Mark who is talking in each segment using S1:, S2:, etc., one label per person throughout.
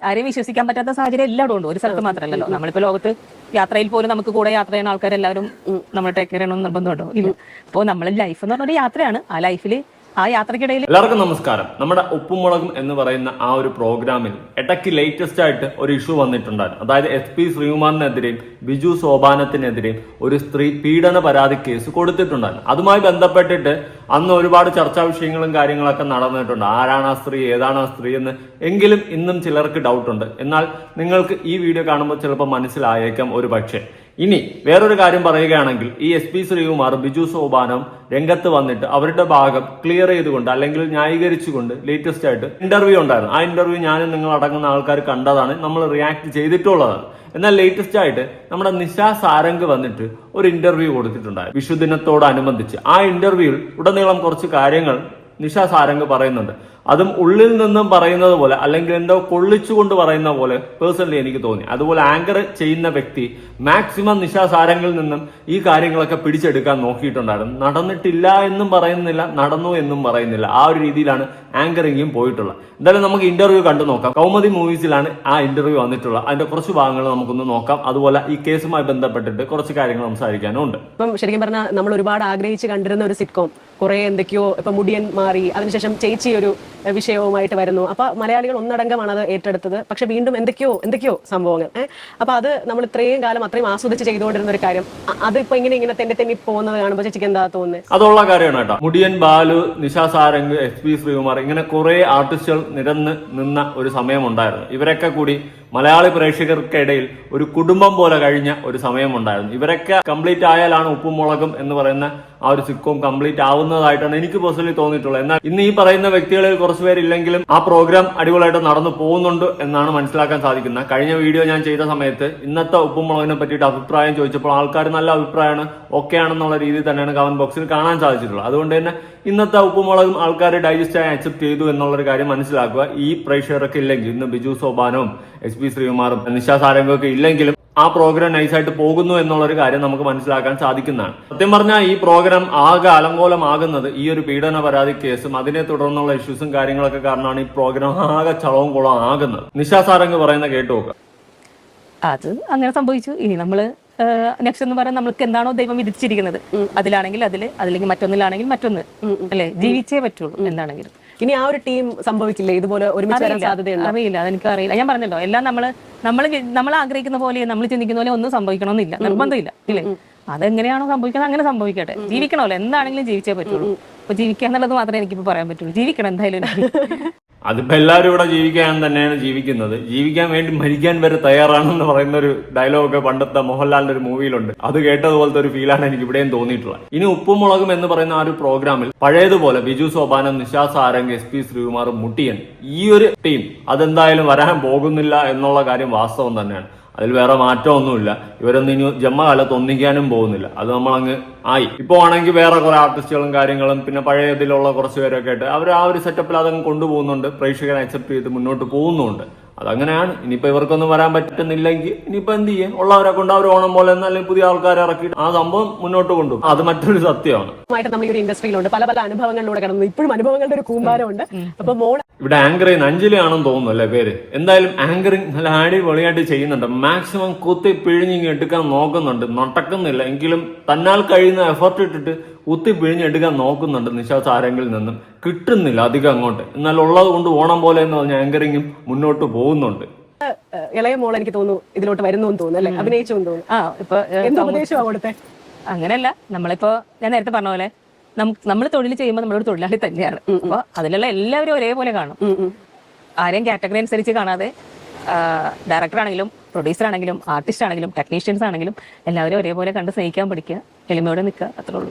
S1: ആരെയും വിശ്വസിക്കാൻ പറ്റാത്ത സാഹചര്യം എല്ലായിടും ഉണ്ട്, ഒരു സ്ഥലത്ത് മാത്രമല്ലല്ലോ. നമ്മളിപ്പോ ലോകത്ത് യാത്രയിൽ പോലും നമുക്ക് കൂടെ യാത്ര ചെയ്യുന്ന ആൾക്കാരെല്ലാവരും നമ്മൾ ടേക്ക് കെയർ ചെയ്യണമെന്ന് നിർബന്ധമുണ്ടോ? ഇല്ല. അപ്പോൾ നമ്മൾ ലൈഫ് എന്ന് പറഞ്ഞൊരു യാത്രയാണ്. ആ ലൈഫിൽ ആ യാത്രക്കിടയിൽ
S2: എല്ലാവർക്കും നമസ്കാരം. നമ്മുടെ ഉപ്പുമുളകും എന്ന് പറയുന്ന ആ ഒരു പ്രോഗ്രാമിൽ ഇടയ്ക്ക് ലേറ്റസ്റ്റ് ആയിട്ട് ഒരു ഇഷ്യൂ വന്നിട്ടുണ്ടായിരുന്നു. അതായത് SP ശ്രീകുമാറിനെതിരെയും ബിജു സോപാനത്തിനെതിരെയും ഒരു സ്ത്രീ പീഡന പരാതി കേസ് കൊടുത്തിട്ടുണ്ടായിരുന്നു. അതുമായി ബന്ധപ്പെട്ടിട്ട് അന്ന് ഒരുപാട് ചർച്ചാ വിഷയങ്ങളും കാര്യങ്ങളൊക്കെ നടന്നിട്ടുണ്ട്. ആരാണ് ആ സ്ത്രീ, ഏതാണ് ആ സ്ത്രീ എന്ന്. എങ്കിലും ഇന്നും ചിലർക്ക് ഡൗട്ടുണ്ട്. എന്നാൽ നിങ്ങൾക്ക് ഈ വീഡിയോ കാണുമ്പോൾ ചിലപ്പോൾ മനസ്സിലായേക്കാം ഒരു പക്ഷേ. ഇനി വേറൊരു കാര്യം പറയുകയാണെങ്കിൽ, ഈ SP ശ്രീകുമാർ ബിജു സോപാനം രംഗത്ത് വന്നിട്ട് അവരുടെ ഭാഗം ക്ലിയർ ചെയ്തുകൊണ്ട് അല്ലെങ്കിൽ ന്യായീകരിച്ചുകൊണ്ട് ലേറ്റസ്റ്റ് ആയിട്ട് ഇന്റർവ്യൂ ഉണ്ടായിരുന്നു. ആ ഇന്റർവ്യൂ ഞാനും നിങ്ങൾ അടങ്ങുന്ന ആൾക്കാർ കണ്ടതാണ്, നമ്മൾ റിയാക്ട് ചെയ്തിട്ടുള്ളതാണ്. എന്നാൽ ലേറ്റസ്റ്റ് ആയിട്ട് നമ്മുടെ നിഷാ സാരംഗ് വന്നിട്ട് ഒരു ഇന്റർവ്യൂ കൊടുത്തിട്ടുണ്ടായിരുന്നു വിഷുദിനത്തോടനുബന്ധിച്ച്. ആ ഇന്റർവ്യൂവിൽ ഉടനീളം കുറച്ച് കാര്യങ്ങൾ നിഷാ സാരംഗ് പറയുന്നുണ്ട്. അതും ഉള്ളിൽ നിന്നും പറയുന്നത് പോലെ അല്ലെങ്കിൽ എന്തോ കൊള്ളിച്ചുകൊണ്ട് പറയുന്ന പോലെ പേഴ്സണലി എനിക്ക് തോന്നി. അതുപോലെ ആങ്കർ ചെയ്യുന്ന വ്യക്തി മാക്സിമം നിഷാ സാരംഗിൽ നിന്നും ഈ കാര്യങ്ങളൊക്കെ പിടിച്ചെടുക്കാൻ നോക്കിയിട്ടുണ്ടായിരുന്നു. നടന്നിട്ടില്ല എന്നും പറയുന്നില്ല, നടന്നു എന്നും പറയുന്നില്ല. ആ ഒരു രീതിയിലാണ് ആങ്കറിങ്ങും പോയിട്ടുള്ളത്. എന്തായാലും നമുക്ക് ഇന്റർവ്യൂ കണ്ടു നോക്കാം. കൗമുദി മൂവീസിലാണ് ആ ഇന്റർവ്യൂ വന്നിട്ടുള്ളത്. അതിന്റെ കുറച്ച് ഭാഗങ്ങൾ നമുക്കൊന്ന് നോക്കാം. അതുപോലെ ഈ കേസുമായി ബന്ധപ്പെട്ടിട്ട് കുറച്ച് കാര്യങ്ങൾ സംസാരിക്കാനും ഉണ്ട്.
S3: ഇപ്പം ശരിക്കും പറഞ്ഞാൽ നമ്മൾ ഒരുപാട് ആഗ്രഹിച്ച് കണ്ടിരുന്ന ഒരു സിറ്റ്കോം കുറെ എന്തൊക്കെയോ ഇപ്പൊ മുടിയൻ മാറി, അതിനുശേഷം ചേച്ചി ഒരു വിഷയവുമായിട്ട് വരുന്നു. അപ്പൊ മലയാളികൾ ഒന്നടങ്കമാണ് അത് ഏറ്റെടുത്തത്. പക്ഷെ വീണ്ടും എന്തൊക്കെയോ സംഭവങ്ങൾ. അപ്പൊ അത് നമ്മൾ ഇത്രയും കാലം അത്രയും ആസ്വദിച്ച് ചെയ്തുകൊണ്ടിരുന്ന ഒരു കാര്യം, അതിപ്പോ ഇങ്ങനെ തെന്നി പോകുന്നത് കാണുമ്പോൾ ചേച്ചിക്ക് എന്താ തോന്നുന്നത്?
S2: അതുള്ള കാര്യമാണ് കേട്ടോ. മുടിയൻ ബാലു, നിഷാ സാരംഗ്, SP ശ്രീകുമാർ, ഇങ്ങനെ കുറെ ആർട്ടിസ്റ്റുകൾ നിരന്ന് നിന്ന ഒരു സമയമുണ്ടായിരുന്നു. ഇവരൊക്കെ കൂടി മലയാളി പ്രേക്ഷകർക്കിടയിൽ ഒരു കുടുംബം പോലെ കഴിഞ്ഞ ഒരു സമയമുണ്ടായിരുന്നു. ഇവരൊക്കെ കംപ്ലീറ്റ് ആയാലാണ് ഉപ്പുമുളകും എന്ന് പറയുന്ന ആ ഒരു സിറ്റ്കോം കംപ്ലീറ്റ് ആവുന്നതായിട്ടാണ് എനിക്ക് പേഴ്സണലി തോന്നിയിട്ടുള്ളത്. എന്നാൽ ഇന്ന് ഈ പറയുന്ന വ്യക്തികളിൽ കുറച്ചുപേരില്ലെങ്കിലും ആ പ്രോഗ്രാം അടിപൊളിയായിട്ട് നടന്നു പോകുന്നുണ്ട് എന്നാണ് മനസ്സിലാക്കാൻ സാധിക്കുന്നത്. കഴിഞ്ഞ വീഡിയോ ഞാൻ ചെയ്ത സമയത്ത് ഇന്നത്തെ ഉപ്പുമുളകിനെ പറ്റിയിട്ട് അഭിപ്രായം ചോദിച്ചപ്പോൾ ആൾക്കാർ നല്ല അഭിപ്രായമാണ്, ഓക്കെ ആണെന്നുള്ള രീതിയിൽ തന്നെയാണ് കമന്റ് ബോക്സിൽ കാണാൻ സാധിച്ചിട്ടുള്ളത്. അതുകൊണ്ട് തന്നെ ഇന്നത്തെ ഉപ്പുമുളകും ആൾക്കാർ ഡൈജസ്റ്റ് ആയി അക്സെപ്റ്റ് ചെയ്തു എന്നുള്ളൊരു കാര്യം മനസ്സിലാക്കുക. ഈ പ്രേക്ഷകരൊക്കെ ഇല്ലെങ്കിൽ, ഇന്ന് ബിജു സോപാനവും SP ശ്രീകുമാറും നിഷാ സാരംഗും ഒക്കെ ഇല്ലെങ്കിലും ആ പ്രോഗ്രാം നൈസായിട്ട് പോകുന്നു എന്നുള്ളൊരു കാര്യം നമുക്ക് മനസ്സിലാക്കാൻ സാധിക്കുന്നതാണ്. സത്യം പറഞ്ഞാൽ ഈ പ്രോഗ്രാം ആകെ അലങ്കോലമാകുന്നത് ഈ ഒരു പീഡന പരാതി കേസും അതിനെ തുടർന്നുള്ള ഇഷ്യൂസും കാര്യങ്ങളൊക്കെ കാരണമാണ് ഈ പ്രോഗ്രാം ആകെ ചളവും കുളവും ആകുന്നത്. നിഷാ സാരംഗ് പറയുന്ന കേട്ടു നോക്കാം.
S1: അത് അങ്ങനെ സംഭവിച്ചു. ഇനി നമ്മള് നെക്സ്റ്റ് എന്ന് പറയാൻ നമ്മൾക്ക് എന്താണോ ദൈവം വിധിച്ചിരിക്കുന്നത്, അതിലാണെങ്കിൽ അതില്ലെങ്കിൽ മറ്റൊന്നിലാണെങ്കിൽ മറ്റൊന്ന്, അല്ലെ? ജീവിച്ചേ പറ്റുള്ളൂ എന്താണെങ്കിലും.
S3: ഇനി ആ ഒരു ടീം സംഭവിക്കില്ലേ ഇതുപോലെ ഒരുമിച്ച് വരാൻ സാധ്യതയുണ്ട്?
S1: അറിയില്ല, അതെനിക്ക് അറിയില്ല. ഞാൻ പറഞ്ഞല്ലോ, എല്ലാം നമ്മൾ ആഗ്രഹിക്കുന്ന പോലെ, നമ്മൾ ചിന്തിക്കുന്ന പോലെ ഒന്നും സംഭവിക്കണമെന്നില്ല, നിർബന്ധമില്ല, ഇല്ലേ? അതെങ്ങനെയാണോ സംഭവിക്കുന്നത് അങ്ങനെ സംഭവിക്കട്ടെ. ജീവിക്കണമല്ലോ, എന്താണെങ്കിലും ജീവിച്ചേ പറ്റുള്ളൂ. അപ്പൊ ജീവിക്കുക എന്നുള്ളത് മാത്രമേ എനിക്കിപ്പോ പറയാൻ പറ്റുള്ളൂ. ജീവിക്കണം എന്തായാലും.
S2: അതിപ്പോ എല്ലാവരും ഇവിടെ ജീവിക്കാൻ തന്നെയാണ് ജീവിക്കുന്നത്. ജീവിക്കാൻ വേണ്ടി മരിക്കാൻ വരെ തയ്യാറാണെന്ന് പറയുന്ന ഒരു ഡയലോഗ് പണ്ടത്തെ മോഹൻലാലിന്റെ ഒരു മൂവിയിലുണ്ട്. അത് കേട്ടതുപോലത്തെ ഒരു ഫീലാണ് എനിക്ക് ഇവിടെയും തോന്നിയിട്ടുള്ളത്. ഇനി ഉപ്പുമുളകും എന്ന് പറയുന്ന ആ ഒരു പ്രോഗ്രാമിൽ പഴയതുപോലെ ബിജു സോപാനം, നിഷാ സാരംഗ്, SP ശ്രീകുമാർ, മുട്ടിയൻ, ഈ ഒരു ടീം അതെന്തായാലും വരാൻ പോകുന്നില്ല എന്നുള്ള കാര്യം വാസ്തവം തന്നെയാണ്. അതിൽ വേറെ മാറ്റമൊന്നുമില്ല. ഇവരൊന്നും ഇനി ജന്മകാലത്ത് ഒന്നിക്കാനും പോകുന്നില്ല. അത് നമ്മളങ്ങ് ആയി. ഇപ്പോ ആണെങ്കിൽ വേറെ കുറെ ആർട്ടിസ്റ്റുകളും കാര്യങ്ങളും പിന്നെ പഴയ ഇതിലുള്ള കുറച്ച് പേരൊക്കെ ആയിട്ട് അവർ ആ ഒരു സെറ്റപ്പിൽ അതങ്ങ് കൊണ്ടുപോകുന്നുണ്ട്. പ്രേക്ഷകരെ അക്സെപ്റ്റ് ചെയ്ത് മുന്നോട്ട് പോകുന്നുണ്ട്. അതങ്ങനെയാണ്. ഇനിയിപ്പോ ഇവർക്കൊന്നും വരാൻ പറ്റുന്നില്ലെങ്കിൽ ഇനിയിപ്പോ എന്ത് ചെയ്യും? ഉള്ളവരെ കൊണ്ട് അവർ ഓണം പോലെ അല്ലെങ്കിൽ പുതിയ ആൾക്കാരെ ഇറക്കിയിട്ട് ആ സംഭവം മുന്നോട്ട് കൊണ്ടുപോകും. അത് മറ്റൊരു സത്യമാണ്.
S3: നമ്മൾ ഈ ഒരു ഇൻഡസ്ട്രിയിലുണ്ട്, പല അനുഭവങ്ങളിലൂടെ കടന്നു. ഇപ്പോഴും അനുഭവങ്ങളുടെ ഒരു കൂമ്പാരമുണ്ട്. അപ്പൊ
S2: ഇവിടെ ആങ്കർ ചെയ്യുന്ന അഞ്ജലി ആണെന്ന് തോന്നുന്നു അല്ലേ പേര്. എന്തായാലും ആങ്കറിങ് നല്ല അടിപൊളിയായിട്ട് ചെയ്യുന്നുണ്ട്. മാക്സിമം കുത്തി പിഴിഞ്ഞിങ്ങ് എടുക്കാൻ നോക്കുന്നുണ്ട്. നടക്കുന്നില്ല എങ്കിലും തന്നാൽ കഴിയുന്ന എഫർട്ട് ഇട്ടിട്ട് കുത്തി പിഴിഞ്ഞെടുക്കാൻ നോക്കുന്നുണ്ട്. നിഷാ സാരംഗിൽ നിന്നും കിട്ടുന്നില്ല അധികം അങ്ങോട്ട്. എന്നാൽ ഉള്ളത് കൊണ്ട് ഓണം പോലെ എന്ന് പറഞ്ഞ ആങ്കറിങ്ങും മുന്നോട്ട് പോകുന്നുണ്ട്.
S3: ഇളയ മോൾ എനിക്ക് തോന്നുന്നു ഇതിലോട്ട് വരുന്നു തോന്നുന്നു, അല്ലെ? അഭിനയിച്ചു തോന്നുന്നു. ഇപ്പൊ എന്ത് ഉപദേശം അവിടുത്തെ?
S1: അങ്ങനെയല്ല, നമ്മളിപ്പോ ഞാൻ നേരത്തെ പറഞ്ഞ പോലെ നമ്മൾ തൊഴിൽ ചെയ്യുമ്പോൾ നമ്മളൊരു തൊഴിലാളി തന്നെയാണ്. അപ്പൊ അതിലുള്ള എല്ലാവരും ഒരേപോലെ കാണും. ആരെയും കാറ്റഗറി അനുസരിച്ച് കാണാതെ ഡയറക്ടർ ആണെങ്കിലും പ്രൊഡ്യൂസർ ആണെങ്കിലും ആർട്ടിസ്റ്റ് ആണെങ്കിലും ടെക്നീഷ്യൻസ് ആണെങ്കിലും എല്ലാവരും ഒരേപോലെ കണ്ട് സ്നേഹിക്കാൻ പഠിക്കുക, എളിമയോടെ നിൽക്കുക, അത്രേ ഉള്ളൂ.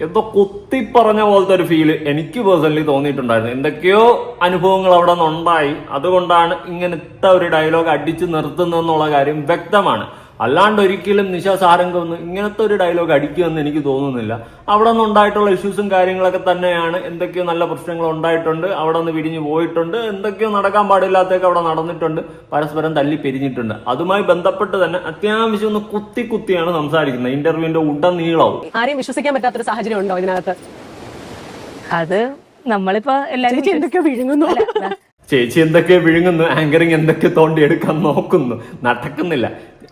S2: എന്തോ കുത്തി പറഞ്ഞ പോലത്തെ ഒരു ഫീല് എനിക്ക് പേഴ്സണലി തോന്നിയിട്ടുണ്ടായിരുന്നു. എന്തൊക്കെയോ അനുഭവങ്ങൾ അവിടെ നിന്നുണ്ടായി. അതുകൊണ്ടാണ് ഇങ്ങനത്തെ ഒരു ഡയലോഗ് അടിച്ചു നിർത്തുന്നതെന്നുള്ള കാര്യം വ്യക്തമാണ്. അല്ലാണ്ട് ഒരിക്കലും നിഷാ സാരംഗ് ഒന്ന് ഇങ്ങനത്തെ ഒരു ഡയലോഗ് അടിക്കുമെന്ന് എനിക്ക് തോന്നുന്നില്ല. അവിടെ നിന്ന് ഉണ്ടായിട്ടുള്ള ഇഷ്യൂസും കാര്യങ്ങളൊക്കെ തന്നെയാണ്. എന്തൊക്കെയോ നല്ല പ്രശ്നങ്ങൾ ഉണ്ടായിട്ടുണ്ട്, അവിടെ നിന്ന് പിരിഞ്ഞു പോയിട്ടുണ്ട്, എന്തൊക്കെയോ നടക്കാൻ പാടില്ലാത്തൊക്കെ അവിടെ നടന്നിട്ടുണ്ട്, പരസ്പരം തല്ലി പിരിഞ്ഞിട്ടുണ്ട്. അതുമായി ബന്ധപ്പെട്ട് തന്നെ അത്യാവശ്യം ഒന്ന് കുത്തിയാണ് സംസാരിക്കുന്നത് ഇന്റർവ്യൂവിന്റെ ഉടനീളവും.
S3: ആരെയും വിശ്വസിക്കാൻ പറ്റാത്തൊരു സാഹചര്യം ഉണ്ടോ ഇതിനകത്ത്?
S1: അത് നമ്മളിപ്പോ എല്ലാവരും
S3: എന്തൊക്കെയോ വിഴുങ്ങുന്നു.
S2: ചേച്ചി എന്തൊക്കെ വിഴുങ്ങുന്നു, ആങ്കറിങ് എന്തൊക്കെ തോണ്ടിയെടുക്കാൻ നോക്കുന്നു, നടക്കുന്നില്ല.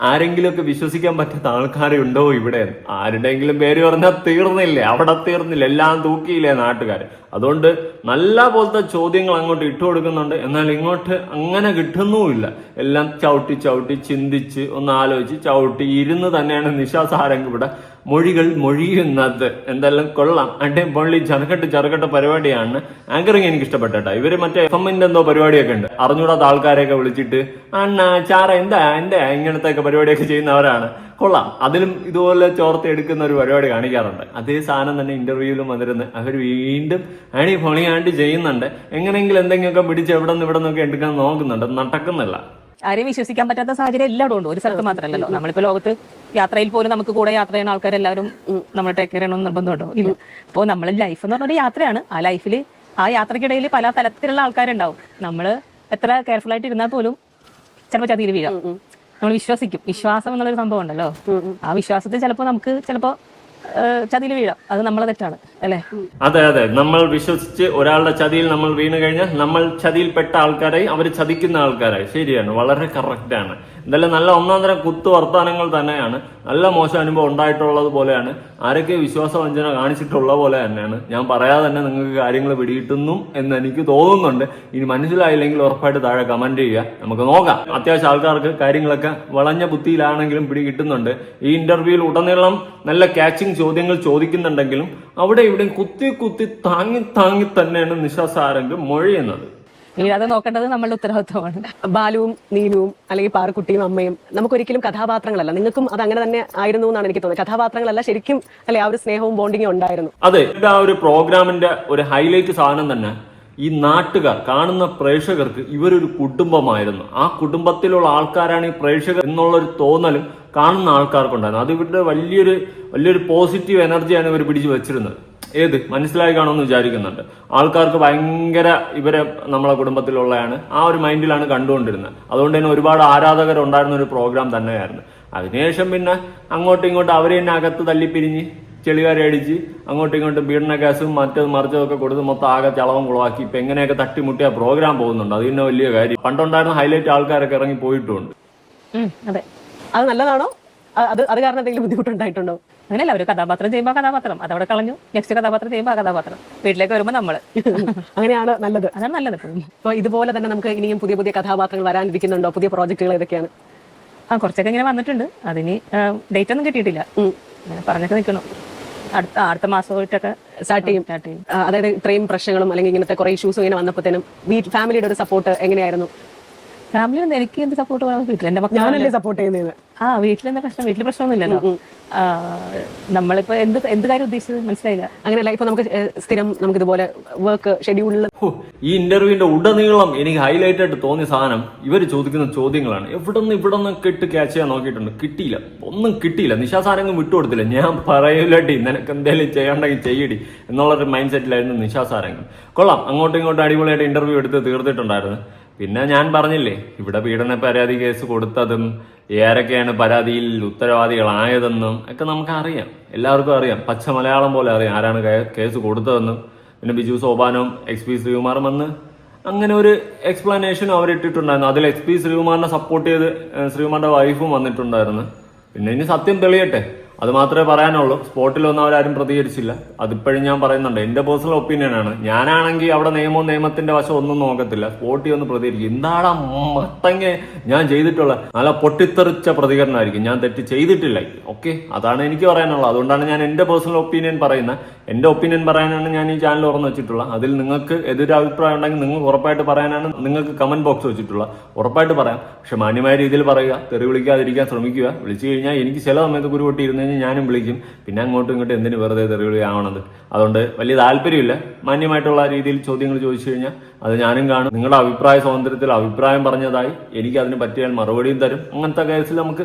S2: ആരെങ്കിലുമൊക്കെ വിശ്വസിക്കാൻ പറ്റാത്ത ആൾക്കാരെ ഉണ്ടോ ഇവിടെ? ആരുടെയെങ്കിലും പേര് പറഞ്ഞാൽ തീർന്നില്ലേ, അവിടെ തീർന്നില്ല, എല്ലാം തൂക്കിയില്ലേ നാട്ടുകാർ. അതുകൊണ്ട് നല്ല പോലത്തെ ചോദ്യങ്ങൾ അങ്ങോട്ട് ഇട്ടു കൊടുക്കുന്നുണ്ട്, എന്നാൽ ഇങ്ങോട്ട് അങ്ങനെ കിട്ടുന്നുമില്ല. എല്ലാം ചവിട്ടി ചവിട്ടി ചിന്തിച്ച് ഒന്ന് ആലോചിച്ച് ചവിട്ടി ഇരുന്ന് തന്നെയാണ് നിഷാ സാരംഗ് ഇവിടെ മൊഴികൾ മൊഴിയുന്നത്. എന്തെല്ലാം കൊള്ളാം, അടിപൊളി ചെറുകെട്ട് പരിപാടിയാണ്. ആങ്കറിങ് എനിക്ക് ഇഷ്ടപ്പെട്ടേട്ടാ. ഇവര് മറ്റേ എഫ്എമ്മിന്റെ എന്തോ പരിപാടിയൊക്കെ ഉണ്ട്, അറിഞ്ഞൂടാത്ത ആൾക്കാരെയൊക്കെ വിളിച്ചിട്ട് അണ്ണ ചാറ എന്താ ഇങ്ങനത്തെ ഒക്കെ പരിപാടിയൊക്കെ ചെയ്യുന്നവരാണ്. കൊള്ളാം. അതിലും ഇതുപോലെ ചോർത്ത് എടുക്കുന്ന ഒരു പരിപാടി കാണിക്കാറുണ്ട്. അതേ സാധനം തന്നെ ഇന്റർവ്യൂവിലും വന്നിരുന്ന് അവർ വീണ്ടും പൊളിയാണ്ട് ചെയ്യുന്നുണ്ട്. എങ്ങനെയെങ്കിലും എന്തെങ്കിലുമൊക്കെ പിടിച്ച് എവിടെ നിന്നൊക്കെ എടുക്കാൻ നോക്കുന്നുണ്ട്, നടക്കുന്നില്ല.
S1: ആരെയും വിശ്വസിക്കാൻ പറ്റാത്ത സാഹചര്യം എല്ലായിടും ഉണ്ട്, ഒരു സ്ഥലത്ത് മാത്രമല്ലല്ലോ. നമ്മളിപ്പോ ലോകത്ത് യാത്രയിൽ പോലും നമുക്ക് കൂടെ യാത്ര ചെയ്യുന്ന ആൾക്കാരെല്ലാവരും നമ്മൾ ടേക്ക് കെയർ ചെയ്യണമെന്ന് നിർബന്ധമുണ്ടോ? ഇല്ല. അപ്പോൾ നമ്മൾ ലൈഫ് എന്ന് പറഞ്ഞൊരു യാത്രയാണ്. ആ ലൈഫിൽ ആ യാത്രക്കിടയിൽ പല തരത്തിലുള്ള ആൾക്കാരുണ്ടാവും. നമ്മൾ എത്ര കെയർഫുൾ ആയിട്ട് ഇരുന്നാൽ പോലും ചിലപ്പോൾ ചതിയിൽ വീഴാം. നമ്മൾ വിശ്വസിക്കും, വിശ്വാസം എന്നുള്ളൊരു സംഭവം ഉണ്ടല്ലോ. ആ വിശ്വാസത്തിൽ ചിലപ്പോൾ ചതിയിൽ വീഴാം. അത് നമ്മളെ തെറ്റാണ്, അല്ലേ?
S2: അതെ അതെ, നമ്മൾ വിശ്വസിച്ച് ഒരാളുടെ ചതിയിൽ നമ്മൾ വീണ് കഴിഞ്ഞാൽ നമ്മൾ ചതിയിൽപ്പെട്ട ആൾക്കാരായി, അവർ ചതിക്കുന്ന ആൾക്കാരായി. ശരിയാണ്, വളരെ കറക്റ്റ് ആണ്. എന്തായാലും നല്ല ഒന്നാം തരം കുത്തു വർത്താനങ്ങൾ തന്നെയാണ്. നല്ല മോശം അനുഭവം ഉണ്ടായിട്ടുള്ളത് പോലെയാണ്. ആരൊക്കെ വിശ്വാസവഞ്ചന കാണിച്ചിട്ടുള്ള പോലെ തന്നെയാണ്. ഞാൻ പറയാതെ തന്നെ നിങ്ങൾക്ക് കാര്യങ്ങൾ പിടികിട്ടുന്നു എന്ന് എനിക്ക് തോന്നുന്നുണ്ട്. ഇനി മനസ്സിലായില്ലെങ്കിൽ ഉറപ്പായിട്ട് താഴെ കമന്റ് ചെയ്യുക, നമുക്ക് നോക്കാം. അത്യാവശ്യം ആൾക്കാർക്ക് കാര്യങ്ങളൊക്കെ വളഞ്ഞ ബുദ്ധിയിലാണെങ്കിലും പിടികിട്ടുന്നുണ്ട്. ഈ ഇന്റർവ്യൂവിൽ ഉടനീളം നല്ല ക്യാച്ചിങ് ചോദ്യങ്ങൾ ചോദിക്കുന്നുണ്ടെങ്കിലും അവിടെ ഇവിടെ കുത്തി താങ്ങി തന്നെയാണ് നിഷാ സാരംഗ് മൊഴിയുന്നത്.
S1: ഇനി അത് നോക്കേണ്ടത് നമ്മളുടെ ഉത്തരവാദിത്വമാണ്.
S3: ബാലുവും നീനുവും അല്ലെങ്കിൽ പാറുക്കുട്ടിയും അമ്മയും നമുക്കൊരിക്കലും കഥാപാത്രങ്ങളല്ല. നിങ്ങൾക്കും അത് അങ്ങനെ തന്നെ ആയിരുന്നു എന്നാണ് എനിക്ക് തോന്നുന്നത്. കഥാപാത്രങ്ങളല്ല, ശരിക്കും അല്ലെ, ആ ഒരു സ്നേഹവും ബോണ്ടിങ്ങും ഉണ്ടായിരുന്നു.
S2: അതെ, ആ ഒരു പ്രോഗ്രാമിന്റെ ഒരു ഹൈലൈറ്റ് സാധനം തന്നെ ഈ നാട്ടുകാർ കാണുന്ന പ്രേക്ഷകർക്ക് ഇവരൊരു കുടുംബമായിരുന്നു. ആ കുടുംബത്തിലുള്ള ആൾക്കാരാണ് ഈ പ്രേക്ഷകർ എന്നുള്ളൊരു തോന്നലും കാണുന്ന ആൾക്കാർക്കുണ്ടായിരുന്നു. അത് ഇവരുടെ വലിയൊരു പോസിറ്റീവ് എനർജിയാണ് ഇവർ പിടിച്ചു വെച്ചിരുന്നത്. ഏത് മനസ്സിലായി കാണുമെന്ന് വിചാരിക്കുന്നുണ്ട്. ആൾക്കാർക്ക് ഭയങ്കര ഇവരെ നമ്മളെ കുടുംബത്തിലുള്ളതാണ്, ആ ഒരു മൈൻഡിലാണ് കണ്ടുകൊണ്ടിരുന്നത്. അതുകൊണ്ട് തന്നെ ഒരുപാട് ആരാധകർ ഉണ്ടായിരുന്ന ഒരു പ്രോഗ്രാം തന്നെയായിരുന്നു. അതിനുശേഷം പിന്നെ അങ്ങോട്ടും ഇങ്ങോട്ടും അവരെ തന്നെ അകത്ത് തല്ലിപ്പിരിഞ്ഞ് ചെളികാരെ അടിച്ച് അങ്ങോട്ടും ഇങ്ങോട്ടും പീഡന കേസും മറിച്ചതൊക്കെ കൊടുത്ത് മൊത്തം ആകെ ചളവും കുളവാക്കി ഇപ്പൊ എങ്ങനെയൊക്കെ തട്ടിമുട്ടിയ പ്രോഗ്രാം പോകുന്നുണ്ട്. അത് തന്നെ വലിയ കാര്യം. പണ്ടുണ്ടായിരുന്ന ഹൈലൈറ്റ് ആൾക്കാരൊക്കെ ഇറങ്ങി പോയിട്ടുണ്ട്.
S1: അതെ,
S3: അത് നല്ലതാണോ? അത് കാരണം എന്തെങ്കിലും ബുദ്ധിമുട്ടുണ്ടായിട്ടുണ്ടോ?
S1: അങ്ങനെയല്ല, ഒരു കഥാപാത്രം ചെയ്യുമ്പോൾ കഥാപാത്രം അതവിടെ കളഞ്ഞു, നെക്സ്റ്റ് കഥാപാത്രം ചെയ്യുമ്പോൾ ആ കഥാപാത്രം, വീട്ടിലേക്ക് വരുമ്പോൾ നമ്മള്.
S3: അങ്ങനെയാണ് നല്ലത്.
S1: അതാണ് നല്ലത്.
S3: അപ്പൊ ഇതുപോലെ തന്നെ നമുക്ക് ഇനിയും പുതിയ കഥാപാത്രങ്ങൾ വരാനിരിക്കുന്നുണ്ടോ? പുതിയ പ്രോജക്റ്റുകൾ ഏതൊക്കെയാണ്?
S1: കുറച്ചൊക്കെ ഇങ്ങനെ വന്നിട്ടുണ്ട്. അതിന് ഡേറ്റ് ഒന്നും കിട്ടിയിട്ടില്ല, പറഞ്ഞൊക്കെ നിൽക്കണം. അടുത്ത മാസമായിട്ടൊക്കെ
S3: സ്റ്റാർട്ട് ചെയ്യും. അതായത് ഇത്രയും പ്രശ്നങ്ങളും അല്ലെങ്കിൽ ഇങ്ങനത്തെ കുറെ ഇഷ്യൂസും ഇങ്ങനെ വന്നപ്പോഴത്തേനും ഫാമിലിയുടെ ഒരു സപ്പോർട്ട് എങ്ങനെയായിരുന്നു?
S1: ഫാമിലി എനിക്ക് എന്ത് സപ്പോർട്ട് വേണം? വീട്ടിൽ എന്റെ
S3: ഞാനല്ലേ സപ്പോർട്ട് ചെയ്യുന്നത്.
S1: വീട്ടിലെന്താ പ്രശ്നം? വീട്ടിൽ പ്രശ്നമൊന്നുമില്ലല്ലോ. നമ്മളിപ്പോ എന്ത് കാര്യം ഉദ്ദേശിച്ചത് മനസ്സിലായില്ല.
S3: അങ്ങനെയല്ല, ഇപ്പൊ നമുക്ക് സ്ഥിരം നമുക്ക് ഇതുപോലെ വർക്ക് ഷെഡ്യൂളിൽ
S2: ഈ ഇന്റർവ്യൂവിന്റെ ഉടനീളം എനിക്ക് ഹൈലൈറ്റ് ആയിട്ട് തോന്നിയ സാധനം ഇവർ ചോദിക്കുന്ന ചോദ്യങ്ങളാണ്. ഇവിടെ നിന്ന് ഇട്ട് ക്യാച്ച് ചെയ്യാൻ നോക്കിയിട്ടുണ്ട്, കിട്ടിയില്ല, ഒന്നും കിട്ടിയില്ല. നിഷാ സാരംഗ് വിട്ടുകൊടുത്തില്ല. ഞാൻ പറയൂലട്ടി, നിനക്ക് എന്തെങ്കിലും ചെയ്യണ്ടെങ്കിൽ ചെയ്യടി എന്നുള്ളൊരു മൈൻഡ് സെറ്റിലായിരുന്നു നിഷാ സാരംഗ്. കൊള്ളാം, അങ്ങോട്ടും ഇങ്ങോട്ടും അടിപൊളിയായിട്ട് ഇന്റർവ്യൂ എടുത്ത് തീർത്തിട്ടുണ്ടായിരുന്നു. പിന്നെ ഞാൻ പറഞ്ഞില്ലേ, ഇവിടെ പീഡന പരാതി കേസ് കൊടുത്തതും ആരൊക്കെയാണ് പരാതിയിൽ ഉത്തരവാദികളായതെന്നും ഒക്കെ നമുക്കറിയാം, എല്ലാവർക്കും അറിയാം. പച്ച മലയാളം പോലെ അറിയാം ആരാണ് കേസ് കൊടുത്തതെന്നും. പിന്നെ ബിജു സോപാനവും XP ശ്രീകുമാറും വന്ന് അങ്ങനെ ഒരു എക്സ്പ്ലനേഷനും അവരിട്ടിട്ടുണ്ടായിരുന്നു. അതിൽ XP ശ്രീകുമാറിനെ സപ്പോർട്ട് ചെയ്ത് ശ്രീകുമാറിന്റെ വൈഫും വന്നിട്ടുണ്ടായിരുന്നു. പിന്നെ ഇനി സത്യം തെളിയട്ടെ, അത് മാത്രമേ പറയാനുള്ളൂ. സ്പോട്ടിലൊന്നും അവരാരും പ്രതികരിച്ചില്ല. അതിപ്പോഴും ഞാൻ പറയുന്നുണ്ട്, എന്റെ പേഴ്സണൽ ഒപ്പീനിയൻ ആണ്. ഞാനാണെങ്കിൽ അവിടെ നിയമത്തിന്റെ വശം ഒന്നും നോക്കത്തില്ല, സ്പോട്ടിൽ ഒന്ന് പ്രതികരിക്കും. എന്താടാ മത്തങ്ങ ഞാൻ ചെയ്തിട്ടുള്ള നല്ല പൊട്ടിത്തെറിച്ച പ്രതികരണമായിരിക്കും. ഞാൻ തെറ്റ് ചെയ്തിട്ടില്ല. ഓക്കെ, അതാണ് എനിക്ക് പറയാനുള്ളത്. അതുകൊണ്ടാണ് ഞാൻ എന്റെ പേഴ്സണൽ ഒപ്പീനിയൻ പറയുന്നത്. എന്റെ ഒപ്പീനിയൻ പറയാനാണ് ഞാൻ ഈ ചാനൽ തുറന്നു വെച്ചിട്ടുള്ളത്. അതിൽ നിങ്ങൾക്ക് എതിരഭിപ്രായം ഉണ്ടെങ്കിൽ നിങ്ങൾ ഉറപ്പായിട്ട് പറയാനാണ് നിങ്ങൾക്ക് കമന്റ് ബോക്സ് വെച്ചിട്ടുള്ളത്. ഉറപ്പായിട്ട് പറയാം, പക്ഷെ മാന്യമായ രീതിയിൽ പറയുക, തെറി വിളിക്കാതിരിക്കാൻ ശ്രമിക്കുക. വിളിച്ചു കഴിഞ്ഞാൽ എനിക്ക് ചില സമയത്ത് കുരുപൊട്ടി ഇരുന്ന് ഞാനും വിളിക്കും. പിന്നെ അങ്ങോട്ടും ഇങ്ങോട്ടും എന്തിനു വെറുതെ തെറിവിളി ആവണത്? അതുകൊണ്ട് വലിയ താല്പര്യമില്ല. മാന്യമായിട്ടുള്ള രീതിയിൽ ചോദ്യങ്ങൾ ചോദിച്ചു കഴിഞ്ഞാൽ അത് ഞാനും കാണും. നിങ്ങളുടെ അഭിപ്രായ സ്വാതന്ത്ര്യത്തിൽ അഭിപ്രായം പറഞ്ഞതായി എനിക്ക് അതിന് പറ്റിയാൽ മറുപടിയും തരും. അങ്ങനത്തെ കേസിൽ നമുക്ക്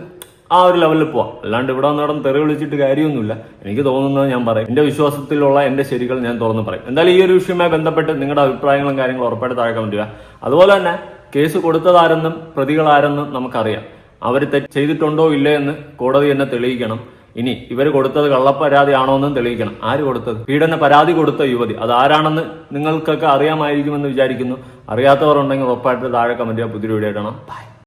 S2: ആ ഒരു ലെവലിൽ പോവാം. അല്ലാണ്ട് ഇവിടെ വന്നിടം തെറി വിളിച്ചിട്ട് കാര്യമൊന്നുമില്ല. എനിക്ക് തോന്നുന്നത് ഞാൻ പറയും. എന്റെ വിശ്വാസത്തിലുള്ള എന്റെ ശരികൾ ഞാൻ തുറന്ന് പറയും. എന്തായാലും ഈ ഒരു വിഷയവുമായി ബന്ധപ്പെട്ട് നിങ്ങളുടെ അഭിപ്രായങ്ങളും കാര്യങ്ങളും ഉറപ്പായിട്ട് താഴെ കമന്റ് ചെയ്യുക. അതുപോലെ തന്നെ കേസ് കൊടുത്തതാരെന്നും പ്രതികളാരെന്നും നമുക്കറിയാം. അവർ തെറ്റ് ചെയ്തിട്ടുണ്ടോ ഇല്ലേ എന്ന് കോടതി തന്നെ തെളിയിക്കണം. ഇനി ഇവർ കൊടുത്തത് കള്ളപ്പരാതിയാണോ എന്നും തെളിയിക്കണം. ആര് കൊടുത്തത്? പീഡന പരാതി കൊടുത്ത യുവതി അത് ആരാണെന്ന് നിങ്ങൾക്കൊക്കെ അറിയാമായിരിക്കുമെന്ന് വിചാരിക്കുന്നു. അറിയാത്തവർ ഉണ്ടെങ്കിൽ ഉറപ്പായിട്ട് താഴെ കമന്റ് ചെയ്യുക. പുതിയ വീഡിയോ ഇടണം. ബൈ.